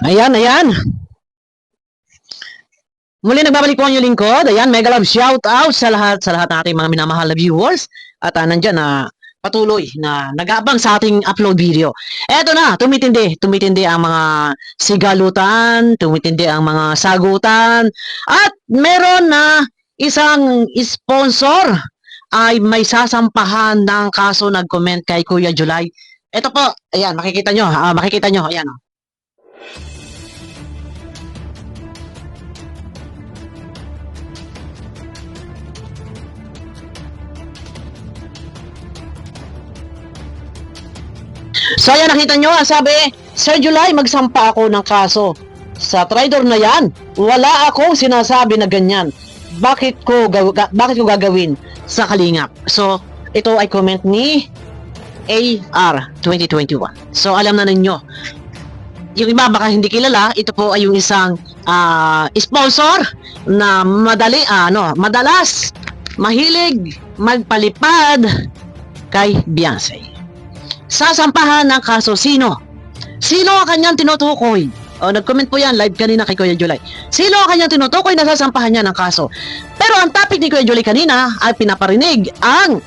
Ayan, ayan. Muli nagbabalik po ang inyong lingkod. Ayan, mega love shout out sa lahat ng ating mga minamahal na viewers. At nandyan na patuloy na nag-aabang sa ating upload video. Eto na, tumitindi ang mga sigalutan, tumitindi ang mga sagutan, at meron na isang sponsor ay may sasampahan ng kaso nag-comment kay Kuya July. Ito po, ayan, makikita nyo, ayan. So ayan, nakita nyo, sabi, Sir July, magsampa ako ng kaso. Sa traidor na yan, wala akong sinasabi na ganyan. Bakit ko gagawin sa Kalingap? So, ito ay comment ni AR 2021. So, alam na ninyo. Yung iba baka hindi kilala, ito po ay yung isang sponsor na madalas mahilig magpalipad kay Beyonce. Sasampahan ng kaso, sino? Sino ang kanyang tinutukoy? O, nag-comment po yan live kanina kay Kuya July. Sino ang kanyang tinutukoy na sasampahan niya ng kaso? Pero ang topic ni Kuya July kanina ay pinaparinig ang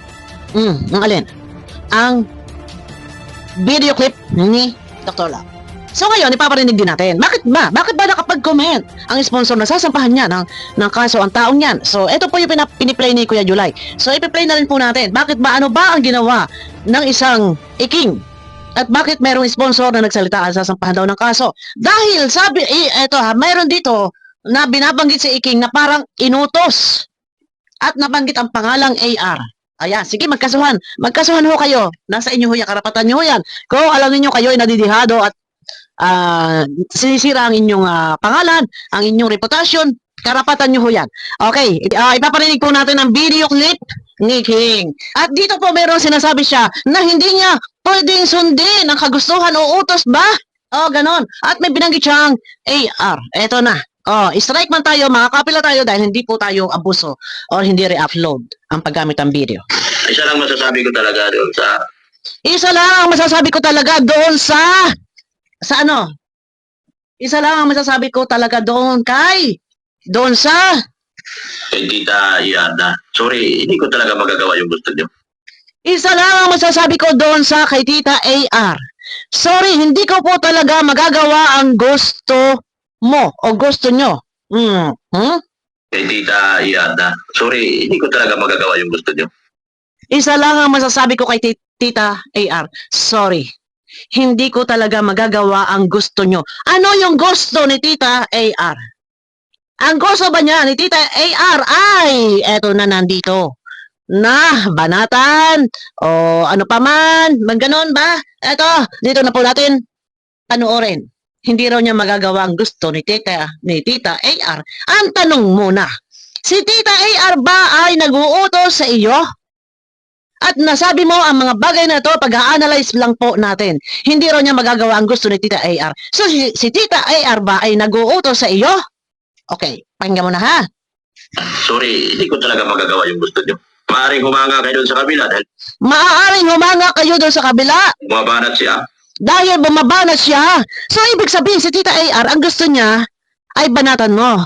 alin? Ang video clip ni Dr. Love. So ngayon, ipaparinig din natin. Bakit ba? Bakit ba nakapag-comment ang sponsor na sasampahan niya ng kaso ang taong yan? So, ito po yung piniplay ni Kuya July. So, ipiplay na rin po natin. Bakit ba? Ano ba ang ginawa ng isang iking? At bakit merong sponsor na nagsalita at sasampahan daw ng kaso? Dahil, sabi, mayroon dito na binabanggit si iking na parang inutos at nabanggit ang pangalang AR. Ayan, sige, magkasuhan. Magkasuhan ho kayo. Nasa inyo ho yan, karapatan nyo ho yan. Kung alam niyo kayo ay nadidihado at sinisira ang inyong pangalan, ang inyong reputasyon, karapatan nyo ho yan. Okay, ipaparinig po natin ang video clip ni King. At dito po meron sinasabi siya na hindi niya pwedeng sundin ang kagustuhan o utos ba? O, ganon. At may binanggit siyang AR. Eto na. O, strike man tayo, makakapila tayo dahil hindi po tayo abuso o hindi re-upload ang paggamit ng video. Isa lang masasabi ko talaga doon sa... Isa lang ang masasabi ko talaga doon sa ano? Isa lang ang masasabi ko talaga doon sa Kay Tita Iarda. Sorry, hindi ko talaga magagawa yung gusto niyo. Isa lang ang masasabi ko doon sa kay Tita AR. Sorry, hindi ko po talaga magagawa ang gusto mo o gusto nyo. Kay Tita Iarda. Sorry, hindi ko talaga magagawa yung gusto niyo. Isa lang ang masasabi ko kay Tita AR. Sorry, hindi ko talaga magagawa ang gusto nyo. Ano yung gusto ni Tita AR? Ang gusto ba niya ni Tita AR ay eto na nandito na banatan o ano pa man, ganon ba? Eto, dito na po natin panoorin. Hindi raw niya magagawa ang gusto ni Tita AR. Ang tanong muna, si Tita AR ba ay nag-uutos sa iyo? At nasabi mo ang mga bagay na ito, pag-a-analyze lang po natin. Hindi raw niya magagawa ang gusto ni Tita AR. So, si Tita AR ba ay nag-uutos sa iyo? Okay, pakinggan mo na ha. Sorry, hindi ko talaga magagawa yung gusto niyo. Maaaring humanga kayo doon sa kabila dahil... Maaaring humanga kayo doon sa kabila. Bumabanat siya. Dahil bumabanat siya. So, ibig sabihin, si Tita AR, ang gusto niya ay banatan mo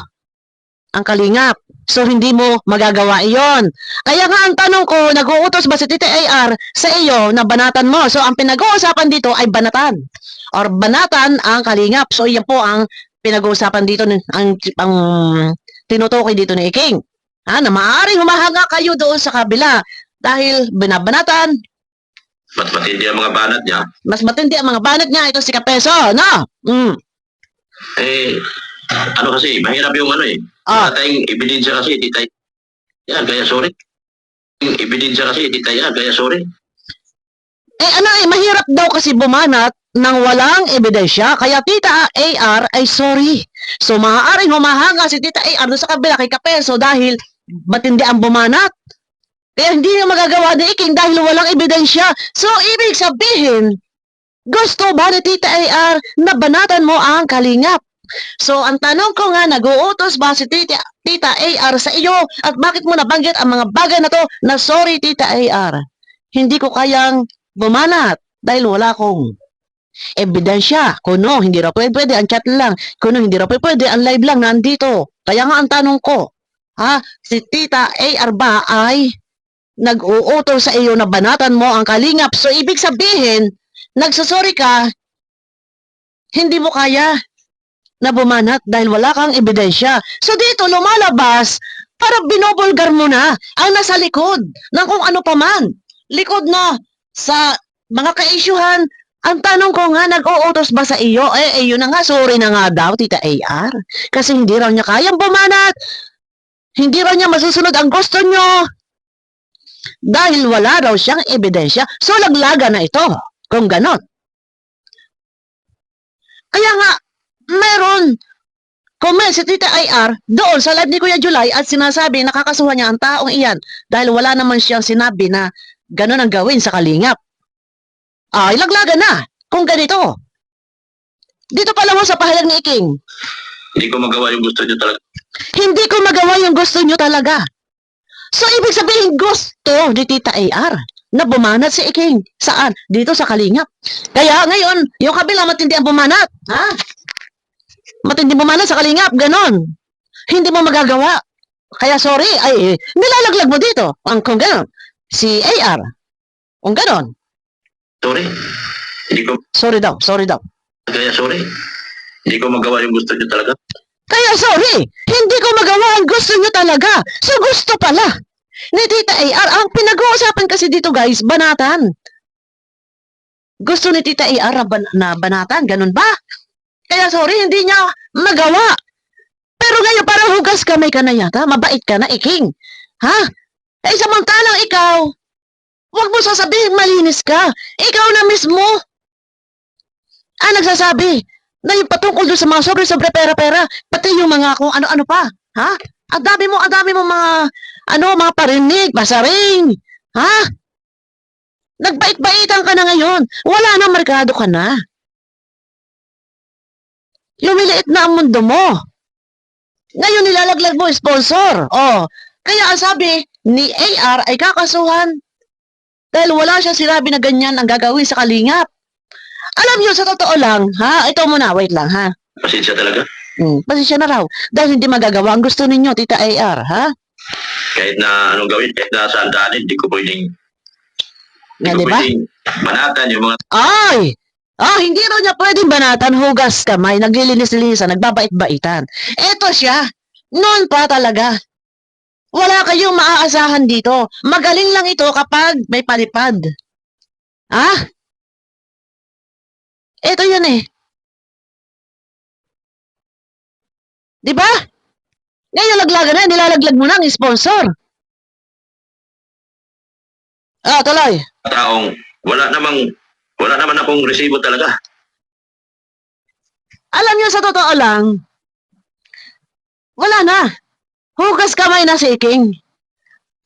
ang Kalingap. So, hindi mo magagawa iyon. Kaya nga ang tanong ko, nag-uutos ba si Tita AR sa iyo na banatan mo? So, ang pinag-uusapan dito ay banatan. Or banatan ang Kalingap. So, yan po ang pinag-uusapan dito, ang tinutukoy dito ni King. Na maaaring humahanga kayo doon sa kabila dahil binabanatan. Mas matindi ang mga banat niya. Mas matindi ang mga banat niya. Ito si Kapeso, no? Ano kasi, mahirap yung ano eh. Wala tayong ebidensya kasi, Tita yan, kaya sorry. Ebidensya kasi, Tita yan, kaya sorry. Mahirap daw kasi bumanat nang walang ebidensya, kaya Tita AR ay sorry. So, maaaring humahanga si Tita AR doon sa kabila kay Kapeso dahil matindi ang bumanat. Kaya hindi niya magagawa ni Iking dahil walang ebidensya. So, ibig sabihin, gusto ba ni Tita AR na banatan mo ang Kalingap? So, ang tanong ko nga, nag-uutos ba si Tita AR sa iyo? At bakit mo nabanggit ang mga bagay na to na sorry Tita AR? Hindi ko kayang bumanat dahil wala akong Ebidensya. Kuno, hindi raw pwede, ang chat lang. Kuno, hindi raw pwede, ang live lang, nandito. Kaya nga ang tanong ko, si Tita AR ba ay nag-uuto sa iyo na banatan mo ang kalingap? So, ibig sabihin, nagsasorry ka, hindi mo kaya na bumanat dahil wala kang ebidensya. So, dito lumalabas, para binobulgar mo na ang nasa likod ng kung ano pa man. Likod na sa mga ka-isyuhan. Ang tanong ko nga, nag-uutos ba sa iyo? Yun na nga, sorry na nga daw, Tita AR. Kasi hindi raw niya kayang bumanat. Hindi raw niya masusunod ang gusto niyo. Dahil wala raw siyang ebidensya. So, laglaga na ito. Kung ganon. Kaya nga, meron comment si Tita AR doon sa live ni Kuya July at sinasabi nakakasuhan niya ang taong iyan dahil wala naman siyang sinabi na ganon ang gawin sa kalingap. Ilaglaga na. Kung ganito. Dito pa lang sa pahayag ni Iking. Hindi ko magawa yung gusto niyo talaga. Hindi ko magawa yung gusto niyo talaga. So, ibig sabihin gusto ni Tita AR na bumanat si Iking. Saan? Dito sa kalingap. Kaya ngayon, yung kabila matindi ang bumanat. Matindi bumanat sa kalingap. Ganon. Hindi mo magagawa. Kaya sorry, nilalaglag mo dito. Kung ganon. Si AR. Kung ganon. Sorry. Hindi ko, Sorry daw. kaya sorry. Hindi ko magawa yung gusto niyo talaga. Kaya sorry, hindi ko magawa ang gusto nyo talaga. So gusto pala ni Tita AR. Ang pinag-uusapan kasi dito guys, banatan. Gusto ni Tita AR na banatan, ganun ba? Kaya sorry, hindi niya magawa. Pero ngayon parang hugas kamay ka na yata, mabait ka na, Iking. Samantalang ikaw, huwag mo sasabihin malinis ka. Ikaw na mismo. Nagsasabi na yung patungkol doon sa mga sobre pera-pera, pati yung mga kung ano-ano pa. Ang dami mo mga, mga parinig, basaring. Nagbait-baitan ka na ngayon. Wala na, merkado ka na. Lumiliit na ang mundo mo. Ngayon nilalaglag mo, sponsor. Kaya ang sabi ni AR ay kakasuhan dahil wala siya sinabi na ganyan ang gagawin sa kalingap. Alam niyo, sa totoo lang, ito muna, wait lang, Pasensya talaga. Pasensya na raw. Dahil hindi magagawa ang gusto ninyo, Tita AR, Kahit na anong gawin, kahit na saan daanin, hindi ko pwedeng Diba? Manatan yung mga Hindi raw niya pwedeng banatan, hugas kamay, naglilinis-linisan, nagbabait-baitan. Eto siya, noon pa talaga. Wala kayong maaasahan dito. Magaling lang ito kapag may palipad. Ito yan Diba? Ngayon laglagan na, nilalaglag mo na ang sponsor. Tuloy. taong wala naman akong resibo talaga. Alam niyo, sa totoo lang, wala na. Hugas kamay na si Iking.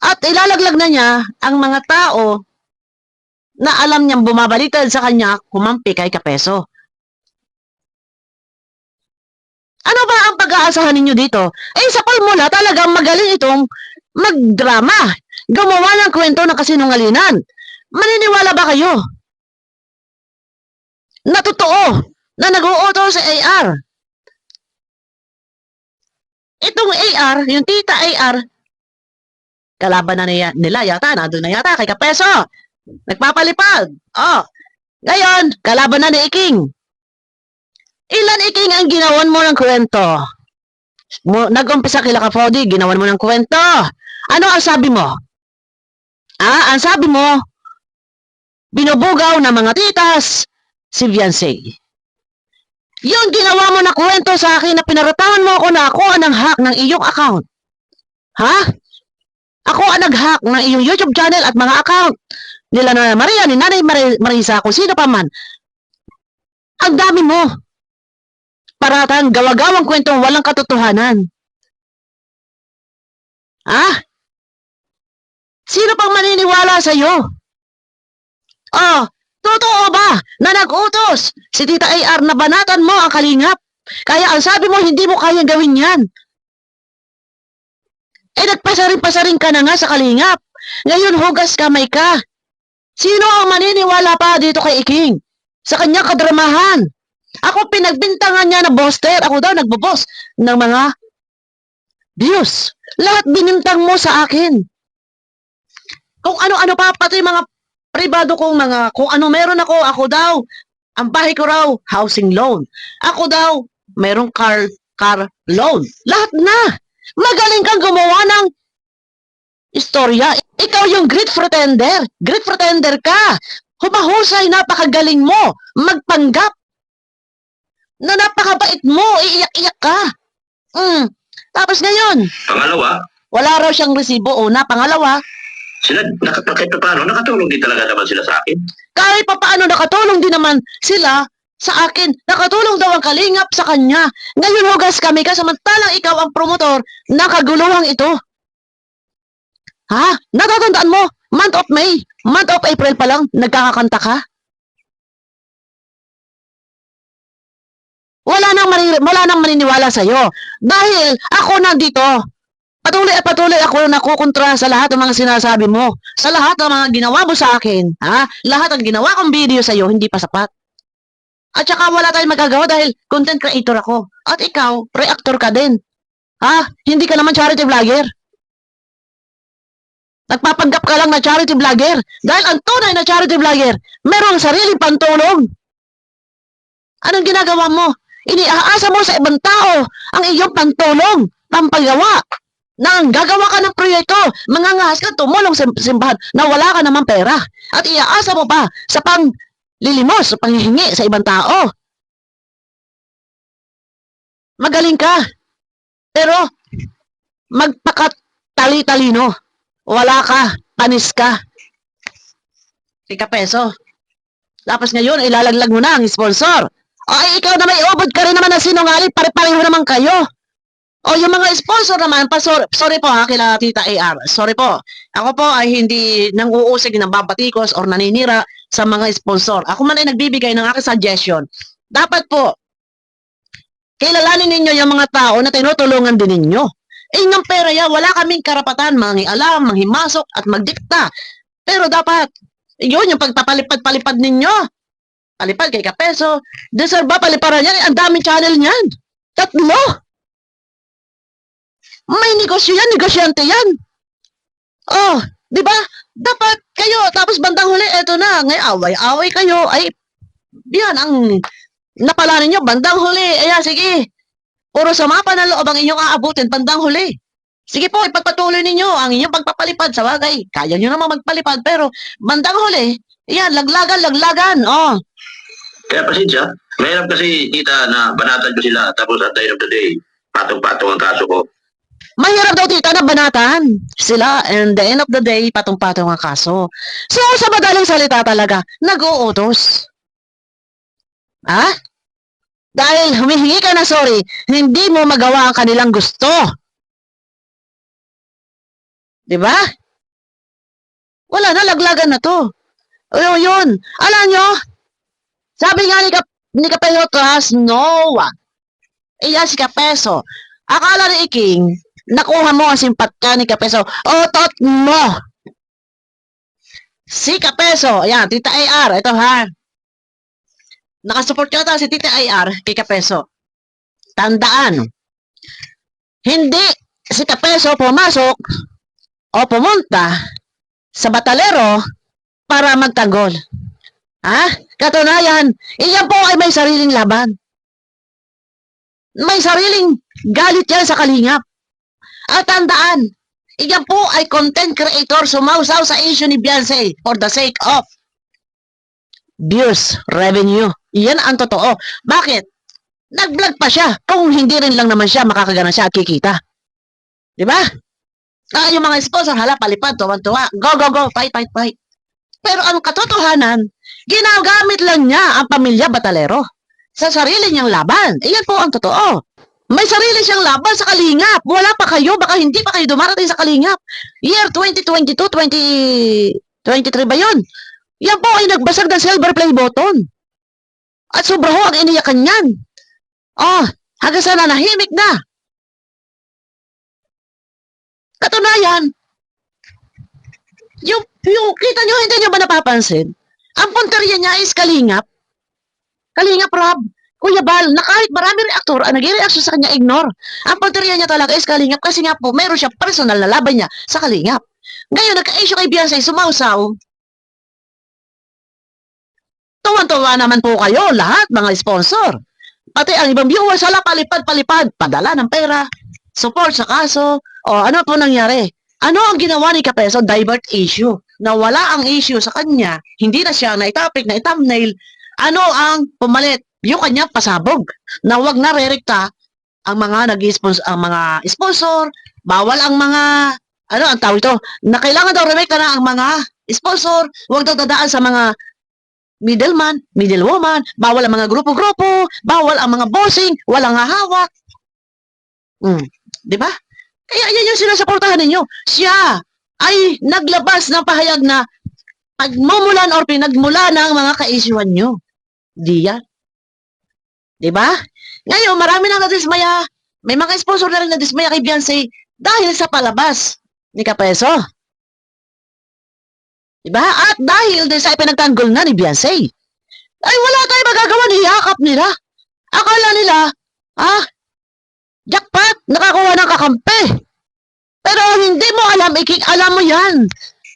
At ilalaglag na niya ang mga tao na alam niyang bumabaliktad sa kanya kumampi kay Kapeso. Ano ba ang pag-aasahan ninyo dito? Sa formula talagang magaling itong magdrama. Gumawa ng kwento ng kasinungalingan. Maniniwala ba kayo na totoo na nag-uuto sa AR? Itong AR, yung Tita AR, kalaban na nila yata, nandun na yata kay Kapeso. Nagpapalipad. Ngayon, kalaban na ni Iking. Ilan, Iking, ang ginawan mo ng kwento? Nag-umpisa kila Kapodi, ginawan mo ng kwento. Ano ang sabi mo? Ang sabi mo, binubugaw ng mga titas si Viansay. Yung ginawa mo na kwento sa akin na pinaratangan mo ako na ako ang nag-hack ng iyong account. Ako ang nag-hack ng iyong YouTube channel at mga account nila na Maria, ni Nanay Marisa, kung sino pa man. Ang dami mo. Paratang gawa-gawang kwentong walang katotohanan. Sino pang maniniwala sa'yo? Totoo ba na nag-utos si Tita AR na banatan mo ang kalingap? Kaya ang sabi mo, hindi mo kayang gawin yan. Nagpasaring-pasaring ka na nga sa kalingap. Ngayon, hugas kamay ka. Sino ang maniniwala pa dito kay Iking? sa kanyang kadramahan. Ako pinagbintangan niya na boster. Ako daw nagbo-boss ng mga views. Lahat binintang mo sa akin. Kung ano-ano pa, pati mga pribado kong mga, kung ano meron ako daw, ang bahay ko raw, housing loan. Ako daw, merong car loan. Lahat na. Magaling kang gumawa ng istorya. Ikaw yung great pretender. Great pretender ka. Humahusay, napakagaling mo. Magpanggap. Na napakabait mo. Iiyak-iyak ka. Tapos ngayon, Pangalawa, wala raw siyang resibo. Una, pangalawa, sila, kahit paano, nakatulong din talaga naman sila sa akin. kahit pa paano nakatulong din naman sila sa akin. Nakatulong daw ang kalingap sa kanya. Ngayon hugas kami ka samantalang ikaw ang promotor ng kaguluhang ito. Ha? Natatandaan mo? Month of May, month of April pa lang, nagkakakanta ka? Wala nang maniniwala sa'yo. Dahil ako nandito, patuloy ako nakukontra sa lahat ng mga sinasabi mo. Sa lahat ng mga ginawa mo sa akin. Ha? Lahat ng ginawa kong video sa'yo, hindi pa sapat. At saka wala tayong magagawa dahil content creator ako. At ikaw, reactor ka din. Ha? Hindi ka naman charity vlogger. Nagpapanggap ka lang na charity vlogger. Dahil ang tunay na charity vlogger, merong sariling pantulong. Anong ginagawa mo? Iniaasa mo sa ibang tao ang iyong pantulong, pampagawa. Nang gagawa ka ng proyekto, mangangahas ka, tumulong sa simbahan na wala ka namang pera. At iaasa mo pa sa panglilimos, sa panghihingi sa ibang tao. Magaling ka. Pero, magpakatali-talino. Wala ka, panis ka. Peso. Tapos ngayon, ilalaglag mo na ang sponsor. Ay, ikaw na may ubod ka rin naman na sinungaling, pare-pareho naman kayo. O yung mga sponsor naman, sorry po ha, kila Tita AR. Sorry po. Ako po ay hindi nang uusig ng babatikos or naninira sa mga sponsor. Ako man ay nagbibigay ng aking suggestion. Dapat po, kilalanin ninyo yung mga tao na tinutulungan din ninyo. Inyong pera yan, wala kaming karapatan mangialam, manghimasok at magdikta. Pero dapat, yun yung pagpapalipad-palipad ninyo. Palipad kay Kapeso. Deserve ba paliparan yan? Ang daming channel niyan. 3. May negosyo yan, negosyante yan. Oh, di ba? Dapat kayo, tapos bandang huli, eto na, ngayon away-away kayo. Ay, yan ang napala ninyo, bandang huli. Ayan, sige. Puro sama pa ng loob ang inyong aabutin, bandang huli. Sige po, ipagpatuloy ninyo ang inyong pagpapalipad sa bagay. Kaya nyo naman magpalipad, pero bandang huli, yan, laglagan, oh. Kaya pasensya, mahirap kasi tita na banatan ko sila tapos at the end of the day, patong-patong ang kaso ko. Mahirap daw tita na banatan sila and the end of the day, patong-patong ang kaso. So, sa madaling salita talaga, nag-uutos. Ha? Dahil humihingi ka na sorry, hindi mo magawa ang kanilang gusto. Diba? Wala na, laglagan na to. O yun, alam nyo, sabi nga ni Kapeso, trust no one. Iya si Kapeso. Akala ni Iking, nakuha mo ang simpatka ni Kapeso. Otot mo. Si Kapeso, ayan, Tita AR, ito ha. Nakasupport yata si Tita AR kay Kapeso. Tandaan, hindi si Kapeso pumasok o pumunta sa Batalero para magtanggol. Ha? Katunayan, iyan po ay may sariling laban. May sariling galit yan sa kalingap. At tandaan, iyan po ay content creator sumausaw sa issue ni Beyonce for the sake of views, revenue. Iyan ang totoo. Bakit? Nag-vlog pa siya. Kung hindi rin lang naman siya, makakagana siya at kikita. Diba? Yung mga sponsor, hala, palipad, tuwan-tuwa. Go, fight. Pero ang katotohanan, ginagamit lang niya ang pamilya Batalero sa sarili niyang laban. Iyan po ang totoo. May sarili siyang laban sa kalingap. Wala pa kayo, baka hindi pa kayo dumarating sa kalingap. Year 2022, 2023 ba yun? Yan po ay nagbasag ng silver play button. At sobra ho ang iniyakan niyan. Oh, hanggang sa nanahimik na. Katunayan, yung kita nyo, hindi nyo ba napapansin? Ang punteriya niya is kalingap. Kalingap Rob, Kuya Bal, na kahit marami reaktor ang nag-reaction sa kanya, ignore. Ang pagteriya niya talaga is Kalingap kasi nga po, meron siya personal na laban niya sa Kalingap. Ngayon, nagka-issue kay Beyonce, sumausaw. Tuwan-tuwa naman po kayo, lahat, mga sponsor. Pati ang ibang viewers, wala palipad-palipad, padala ng pera, support sa kaso. O ano po nangyari? Ano ang ginawa ni Kapeso? Divert issue. Nawala ang issue sa kanya, hindi na siya na-topic, na-thumbnail. Ano ang pumalit? Yung kanya pasabog. Na wag na rerekta ang mga nag-sponsor, ang mga sponsor, bawal ang mga, ano ang tawag ito, na kailangan daw remekta na ang mga sponsor, wag daw dadaan sa mga middleman, middlewoman, bawal ang mga grupo-grupo, bawal ang mga bossing, walang hahawak. Di ba? Kaya yan yung sinusuportahan ninyo. Siya ay naglabas ng pahayag na pagmumulan or pinagmula ng mga ka-issuean nyo. Di yan. Di ba? Ngayon, marami nang nadismaya. May mga sponsor na rin nadismaya kay Beyonce dahil sa palabas ni Kapeso. Diba? At dahil din sa ipinagtanggol na ni Beyonce, ay wala tayong magagawa, niyakap nila. Akala nila, jackpot, nakakuha ng kakampi. Pero hindi mo alam, Iking, alam mo yan.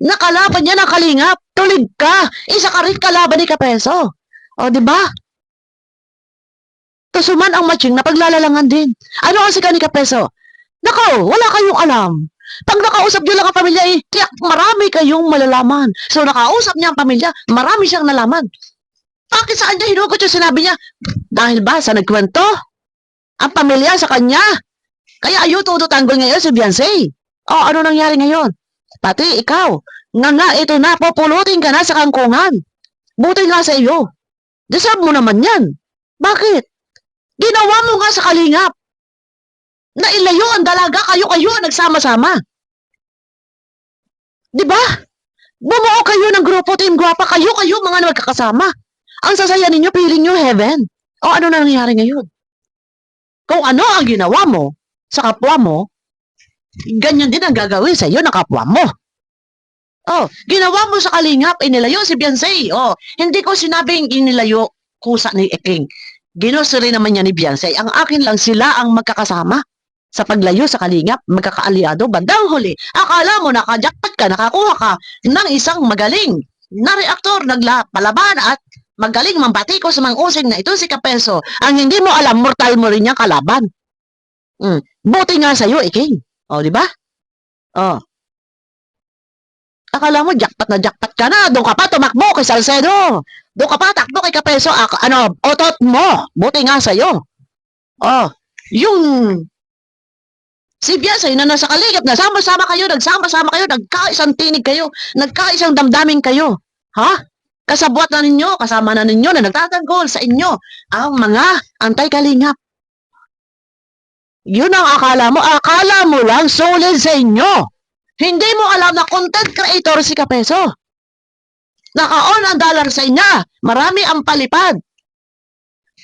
Nakalaban niya ng Kalingap. Tulig ka. Isa ka rin kalaban ni Kapeso. O, diba? Kasuman ang matching na paglalalangan din. Ano ang sika ni Kapeso? Nako, wala kayong alam. Pag nakausap niyo lang ang pamilya, tiyak marami kayong malalaman. So, nakausap niya ang pamilya, marami siyang nalaman. Bakit saan niya hinugot yung sinabi niya? Dahil ba sa nagkwento? Ang pamilya sa kanya. Kaya ayaw tututanggol ngayon si Beyonce. O, ano nangyari ngayon? Pati ikaw, nga ito na, populutin ka na sa kangkungan. Buti nga sa iyo. Deserve mo naman yan. Bakit? Ginawa mo nga sa Kalingap. Na ilayo ang dalaga, kayo ang nagsama-sama. Di ba? Bumuo kayo ng grupo, Team Guwapa, kayo mga magkakasama. Ang sasaya ninyo, piling nyo heaven. O ano na nangyari ngayon? Kung ano ang ginawa mo sa kapwa mo, ganyan din ang gagawin sa iyo ng kapwa mo. Oh, ginawa mo sa Kalingap, inilayo si Beyonce. Oh, hindi ko sinabing inilayo kusa ni Eking. Ginosiri naman niya ni Beyonce. Ang akin lang, sila ang magkakasama sa paglayo sa Kalingap, magkakaaliado. Bandang huli, akala mo nakajakpat ka, nakakuha ka ng isang magaling na reaktor, nagpalaban at magaling mambati ko sa mga using na ito si Kapeso. Ang hindi mo alam, mortal mo rin niyang kalaban. Buti nga sa'yo, Iking. O, di ba? O. Akala mo, jackpot ka na. Doon ka pa, tumakbo kay Salcedo. Doon ka pa, takbo kay Kapeso. Otot mo. Buti nga sa'yo. O. Yung si Beyonce na nasa Kalingap, nagsama-sama kayo, nagkaisang tinig kayo, nagkaisang damdamin kayo. Ha? Kasabwat na ninyo, kasama na ninyo na nagtatanggol sa inyo ang mga anti-Kalingap. Yun ang akala mo lang solid sa inyo. Hindi mo alam na content creator si Kapeso. Naka-on ang dollar sa inya, marami ang palipad.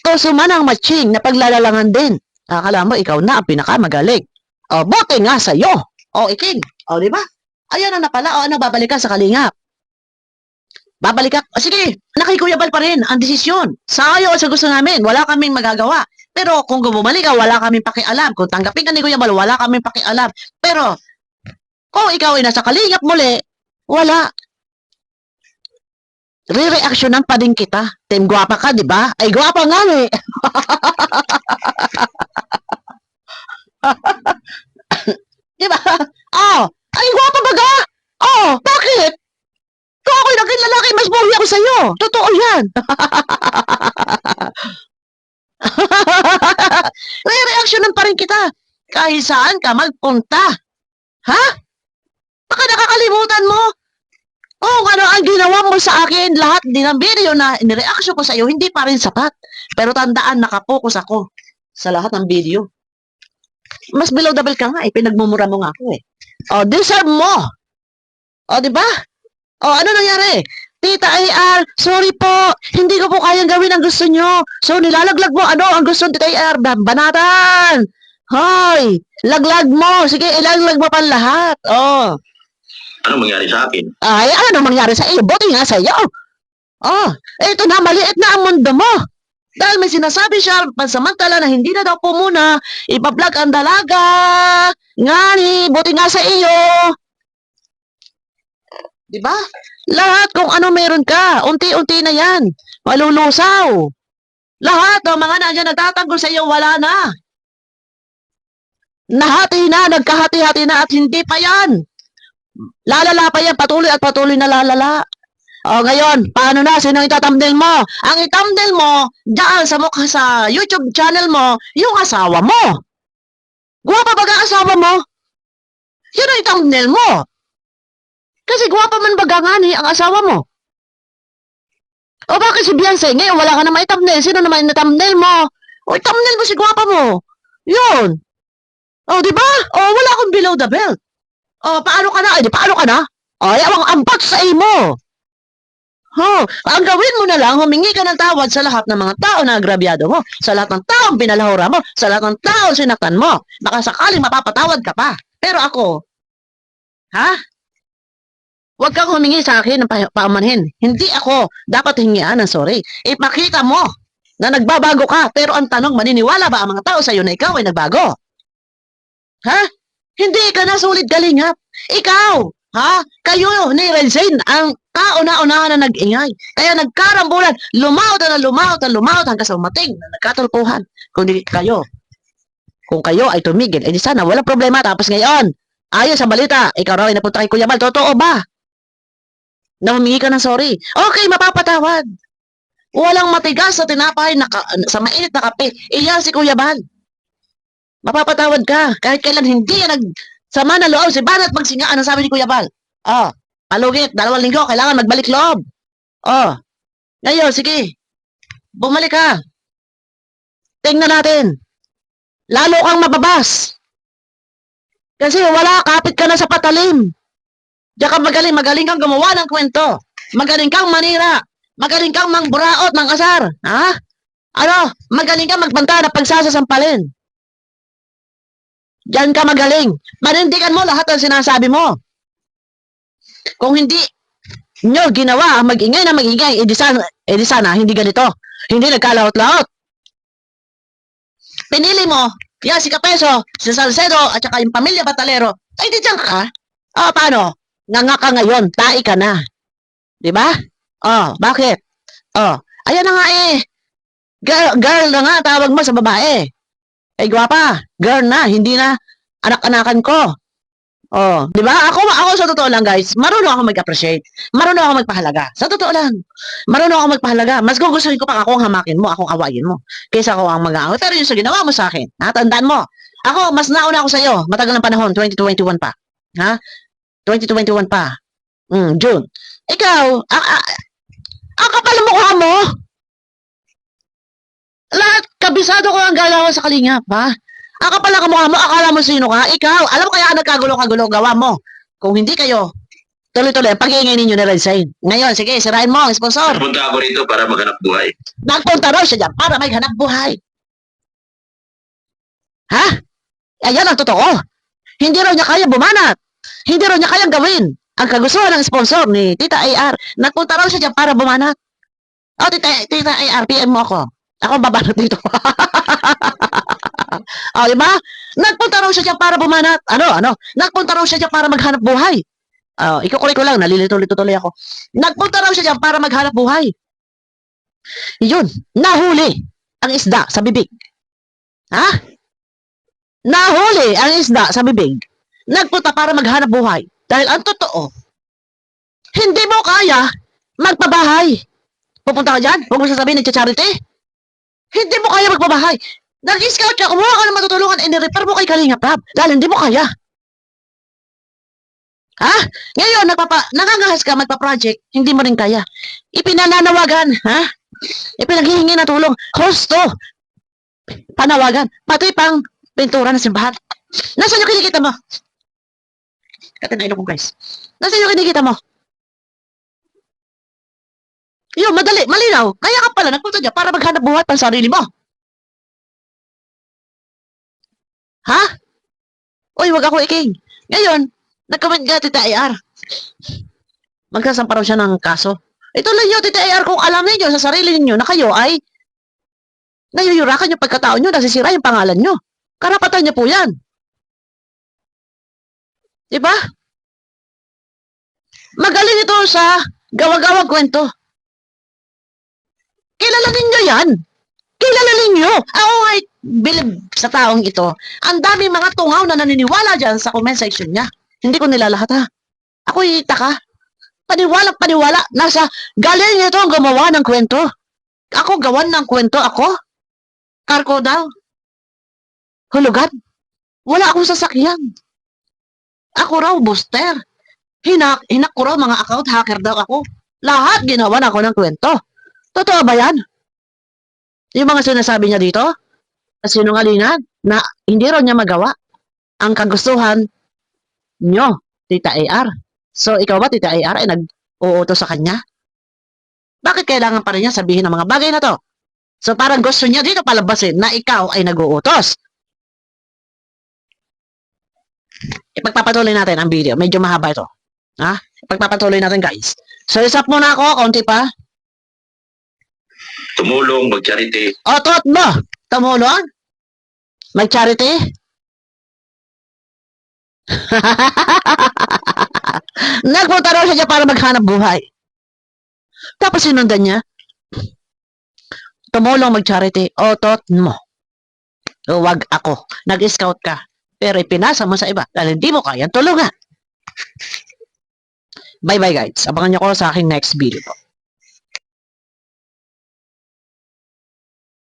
Kusuman ang matching na paglalalangan din. Akala mo ikaw na ang pinakamagaling. O, bote nga sa'yo. O, Iking. O, di ba? Ayan na pala. O, ano, babalik ka sa Kalingap. Babalik ka. O, sige, nakay Kuya Bal pa rin ang desisyon. Sa ayaw sa gusto namin, wala kaming magagawa. Pero kung bumalik ka, wala kaming pakialam. Kung tanggapin ka ni Kuya Bal, wala kaming pakialam. Pero, kung ikaw ay nasa Kalingap muli, wala. Re-reactionan pa din kita. Team Guwapa ka, di ba? Ay, guwapa nga eh. Di ba? Oh, ay guwapa baga? Oh, bakit? Kung ako'y naging lalaki, mas buhay ako sa'yo. Totoo yan. Re-reactionan pa rin kita. Kahit saan ka magpunta. Ha? Baka nakakalimutan mo. Oh, ano ang ginawa mo sa akin, lahat din ng video na inireaction ko sa iyo, hindi pa rin sapat. Pero tandaan, nakapokus ako sa lahat ng video. Mas below double ka nga, pinagmumura mo nga ako eh. Oh, deserve mo. Oh, di ba? Oh, ano nangyari? Tita AR, sorry po, hindi ko po kayang gawin ang gusto nyo. So, nilalaglag mo, ano ang gusto ni Tita AR? Banatan! Hoy, laglag mo. Sige, ilaglag mo pa lahat. Oh. Ano mangyari sa akin? Ay, ano mangyari sa iyo? Buti nga sa iyo. Oh, eto na, maliit na ang mundo mo. Dahil may sinasabi siya, pansamantala na hindi na daw po muna ipa-vlog ang dalaga. Ngani, buti nga sa iyo. Di ba? Lahat kung ano meron ka, unti-unti na yan. Malulusaw. Lahat ng mga nandiyan nagtatanggol sa iyo, wala na. Nahati na, nagkahati-hati na at hindi pa yan. Lalala pa yan, patuloy at patuloy na lalala. O ngayon, paano na? Sino ang itatambdel mo? Ang itambdel mo, dyan sa mukha sa YouTube channel mo, yung asawa mo. Guwapa ba ang asawa mo? Yun ang itambdel mo. Kasi guwapa man bagangani ang asawa mo. O bakit si Beyonce? Ngayon wala ka na maitambdel. Sino naman itambdel mo? O itambdel mo si guwapa mo. Yun. O di ba? O wala akong below the belt. O paano ka na? Ay di paano ka na? O yawang ampat sa imo. Ang gawin mo na lang, humingi ka ng tawad sa lahat ng mga tao na agrabyado mo, sa lahat ng taong pinalahura mo, sa lahat ng taong sinaktan mo. Baka sakaling mapapatawad ka pa. Pero ako, huwag kang humingi sa akin ng paumanhin. Hindi ako dapat hingian ng sorry. Ipakita mo na nagbabago ka. Pero ang tanong, maniniwala ba ang mga tao sa iyo na ikaw ay nagbago? Hindi ka na sulit kalingap. Ikaw, kayo ni Renzain ang kauna-unahan na nag-ingay. Kaya nagkarambulan, lumawt hanggang sa umating na nagkatulpuhan. Kung kayo ay tumigil, edi sana walang problema. Tapos ngayon, ayon sa balita, ikaw raw ay napunta kay Kuya Bal. Totoo ba? Na humingi ka ng sorry. Okay, mapapatawad. Walang matigas sa tinapay sa mainit na kape. Iyan si Kuya Bal. Mapapatawad ka. Kahit kailan hindi yan nagsama na loob si Banat magsingaan ang sabi ni Kuya Bal. Palugit, 2 linggo, kailangan magbalik loob. Ngayon, sige. Bumalik ka. Tingnan natin. Lalo kang mababas. Kasi wala, kapit ka na sa patalim. Diyan ka magaling kang gumawa ng kwento. Magaling kang manira. Magaling kang mangburaot ng asar. Magaling kang magbanta na pagsasasampalin. Diyan ka magaling. Panindigan mo lahat ng sinasabi mo. Kung hindi nyo ginawa, mag-ingay, edi sana, hindi ganito. Hindi nagkalaot-laot. Pinili mo, yan si Kapeso, si Salcedo, at saka yung pamilya Batalero, ay di dyan ka. Paano? Nga ka ngayon, tai ka na. Diba? Bakit? Ayan na nga eh. Girl na nga, tawag mo sa babae. Gwapa, girl na, hindi na anak-anakan ko. Di ba? Ako sa totoo lang, guys, marunong ako mag-appreciate. Marunong ako magpahalaga. Sa totoo lang. Marunong ako magpahalaga. Mas gugustuhin ko pa ako ang hamakin mo, akong awayin mo. Kaysa ako ang mag-aaway. Pero yung sa ginawa mo sa akin, tandaan mo. Ako, mas nauna ako sa iyo. Matagal ng panahon, 2021 pa. 2021 pa. June. Ikaw, ang kapal ng mukha mo. Lahat, kabisado ko ang galaw sa kalingap, Ang kapal ng mukha mo, akala mo sino ka? Ikaw, alam mo kaya nagkagulo-kagulo gawa mo. Kung hindi kayo, tuloy-tuloy, pag-iingay ninyo na resign. Ngayon, sige, sirain mo ang sponsor. Napunta ako rito para maghanap buhay. Nagpunta raw siya dyan para may hanap buhay. Ayan ang totoo. Hindi raw niya kaya bumanat. Hindi raw niya kayang gawin ang kagustuhan ng sponsor ni Tita AR. Nagpunta raw siya dyan para bumanat. Tita AR, PM mo ako. Ako babanat dito. Diba? Nagpunta raw siya dyan para bumanat. Nagpunta raw siya dyan para maghanap buhay. Ikukulit ko lang, nalilito-lito tuloy ako. Nagpunta raw siya dyan para maghanap buhay. Yun, nahuli ang isda sa bibig. Nahuli ang isda sa bibig. Nagpunta para maghanap buhay. Dahil ang totoo, hindi mo kaya magpabahay. Pupunta ka dyan? Huwag mo sasabihin nagcha-charity? Hindi mo kaya magpabahay. Nag-scout ka, kumuha ka ng matutulungan, in-repair mo kay Kalingap Rab. Dahil hindi mo kaya. Ngayon, nakangahas ka, magpa-project, hindi mo rin kaya. Ipinananawagan, Ipinaghihingi na tulong. Husto. Panawagan. Pati pang pintura ng simbahan. Nasaan yung kinikita mo? Katinailo ko, guys. Nasaan yung kinikita mo? Yun, madali, malinaw. Kaya ka pala, nagpunta dyan para maghanap buhay pang sarili mo. Uy, wag ako iking. Ngayon, nag-comment ka, Tita AR. Magsasampa raw siya ng kaso. Ito lang yun, Tita AR, kung alam ninyo sa sarili ninyo na kayo ay Nayuyurakan yung pagkatao nyo, nasisira yung pangalan nyo. Karapatan niyo po yan. Diba? Magaling ito sa gawa-gawang kwento. Kilala ninyo yan. Kilala ninyo. Ako ay bilib sa taong ito. Ang daming mga tungaw na naniniwala dyan sa comment section niya. Hindi ko nilalahat ha. Ako'y taka. Paniwala. Galing ito ang gumawa ng kwento. Ako gawan ng kwento. Ako? Karko daw. Hulugan. Wala akong sasakyan. Ako raw booster. Hinak ko raw mga account hacker daw ako. Lahat ginawa na ako ng kwento. Totoo ba yan? Yung mga sinasabi niya dito, sinungalingan, na hindi raw niya magawa ang kagustuhan nyo, Tita AR. So, ikaw ba, Tita AR, ay nag-uutos sa kanya? Bakit kailangan pa rin niya sabihin ang mga bagay na to? So, parang gusto niya dito palabasin na ikaw ay nag-uutos. Ipagpapatuloy natin ang video. Medyo mahaba ito. Ha? Ipagpapatuloy natin, guys. So, isap muna ako, konti pa. Tumulong, mag-charity. O, tuot mo. Tumulong. Mag-charity. Nagpunta raw siya para maghanap buhay. Tapos sinundan niya. Tumulong, mag-charity. O, tuot mo. Huwag ako. Nag-scout ka. Pero ipinasa mo sa iba dahil hindi mo kayang tulungan. Bye-bye, guys. Abangan niyo ko sa aking next video po.